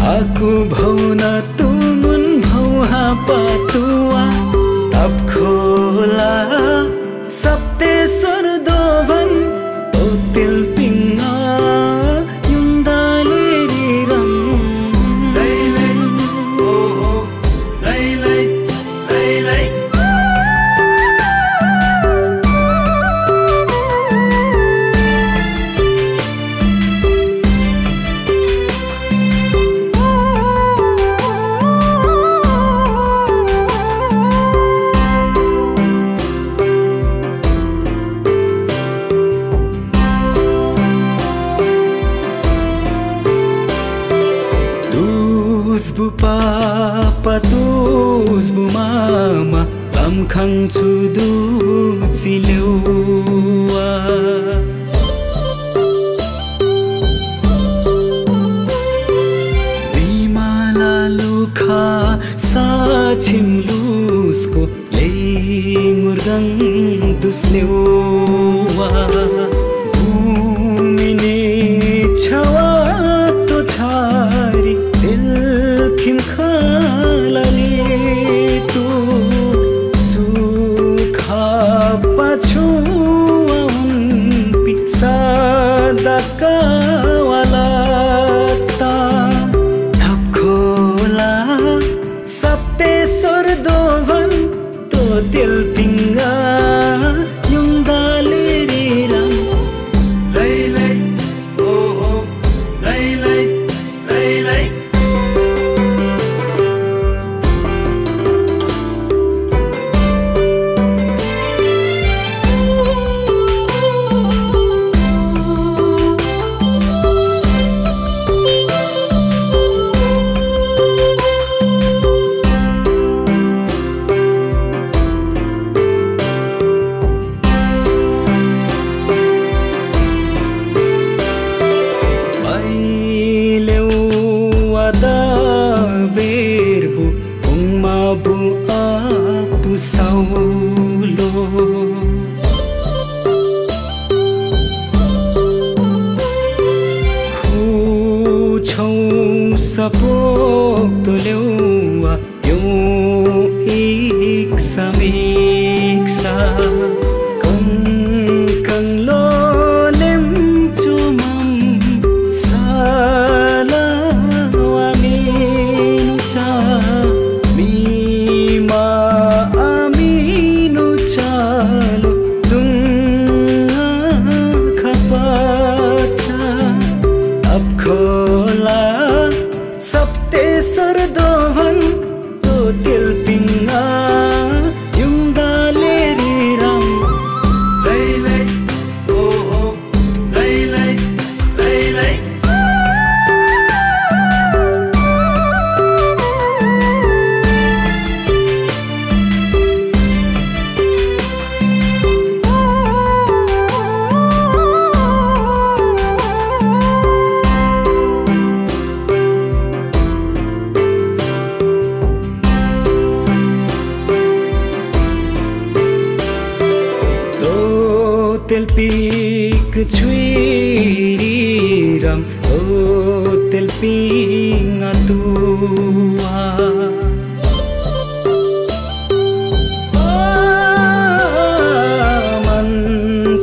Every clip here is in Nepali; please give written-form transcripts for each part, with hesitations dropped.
Aku bhauna tumun bhauha patua tab khola sapte sordovan totil pinga yundale riram lay lay oh lay lay lay lay Bu papa tus bu mama tam khang chu du chi lewa bimala lukha sa chim lusko le murgang dus lewa bhumine chawa to chari Kim khalali tu sukha pachu pizza dakawala ta thap khola sapte sordovan to dil pinga yung daliri ram lay lay oh lay lay lay lay bu apu saulo khu chau sapok to lewa yo ik samiksa kang lo lem chumam sala wa min cha sordovan to dil pinga yung daleri ram lay lay oh lay lay lay lay Tel pik chui ram tel pinga tua man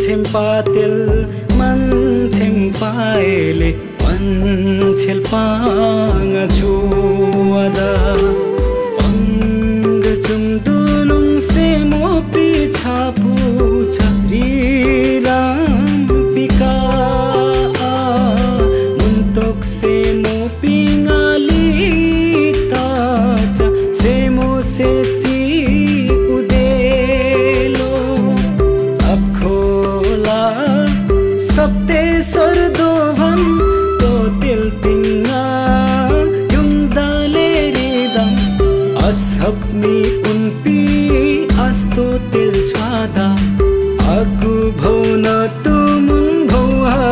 chem patel man chem paile man chel panga chuada pang chum dulung se mo pichha pucha Asapmi unpi asto til chada aku bhauna tumun bhauha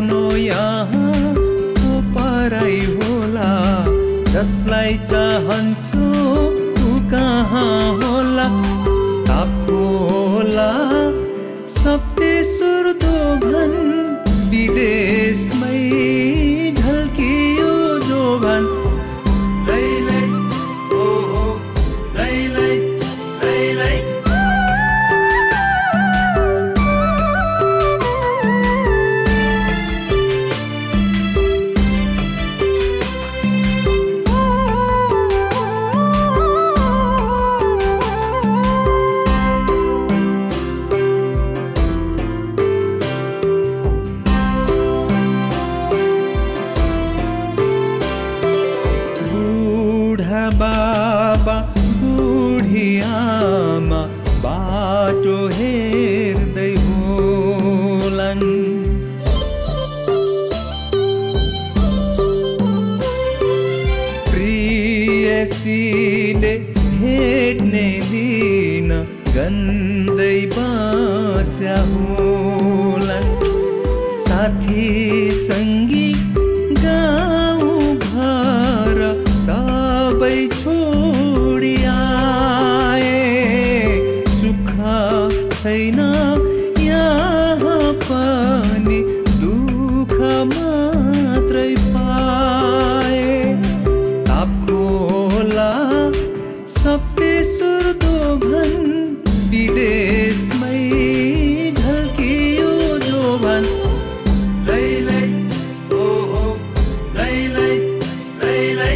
आफ्नो यहाँ को पराई होला, जसलाई चाहन्थ्यो ऊ कहाँ होला। तापको होला सप्तेश्वर दोभान, विदेशमै ढल्कियो जोभान। लैलै ओहो लैलै लैलै बाबा बुढी आमा बाटो हेर्दै होलान्। प्रियसीले भेट्ने दिन गन्दै बस्या होलान्। साथी सङ्गी गाउँ घर सबै छोडी आए, सुख छैन यहाँ पनि दुःख मात्रै पाए। तापको होला सप्तेश्वर दोभान, विदेशमै ढल्कियो जोभान। लैलै ओहो लैलै लैलै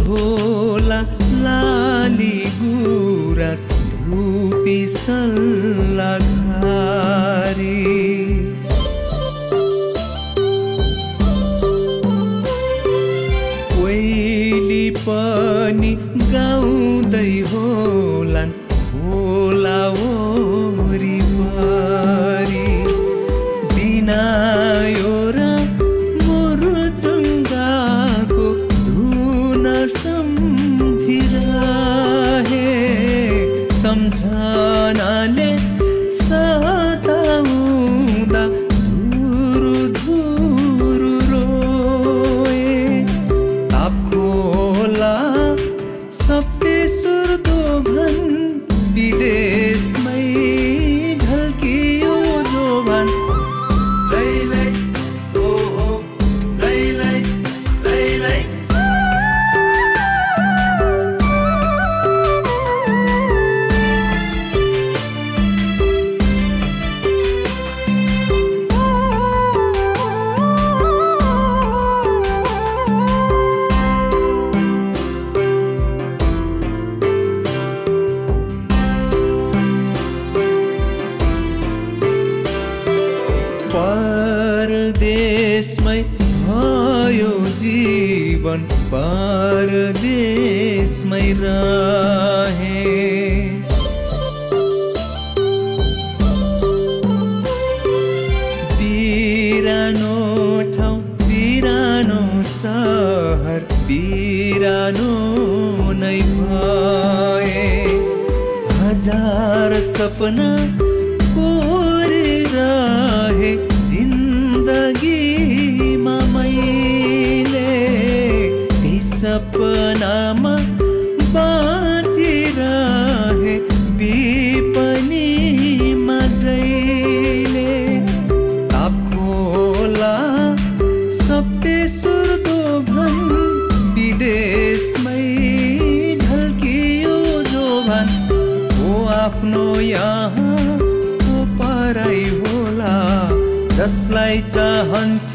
होला लाली गुराँस धुपी सल्ला घारी। कोइली पनि गाउँदै होलान् होला वरिपरि। बिना यो र मुरुचङ्गाको सम्झिरहे, सम्झनाले सताउँदा धुरु धुरु रोए। तापको होला सप्तेश्वर दोभान, विदेशमै ढल्कियो जोभान। लैलै ओहो लैलै लैलै परदेशमै भयो जीवन, परदेशमै रहे। बिरानो ठाउँ बिरानो सहर बिरानो नै भए। हजार सपना कोरिरहे जिन्दगीमा मैले, ती सपनामा बाँचिरहे विपनीमा जहिले। तापको होला सप्तेश्वर दोभान, विदेशमै ढल्कियो जोभान। ओ आफ्नो यहाँ को पराई होला, जसलाई चाहन्थ्यो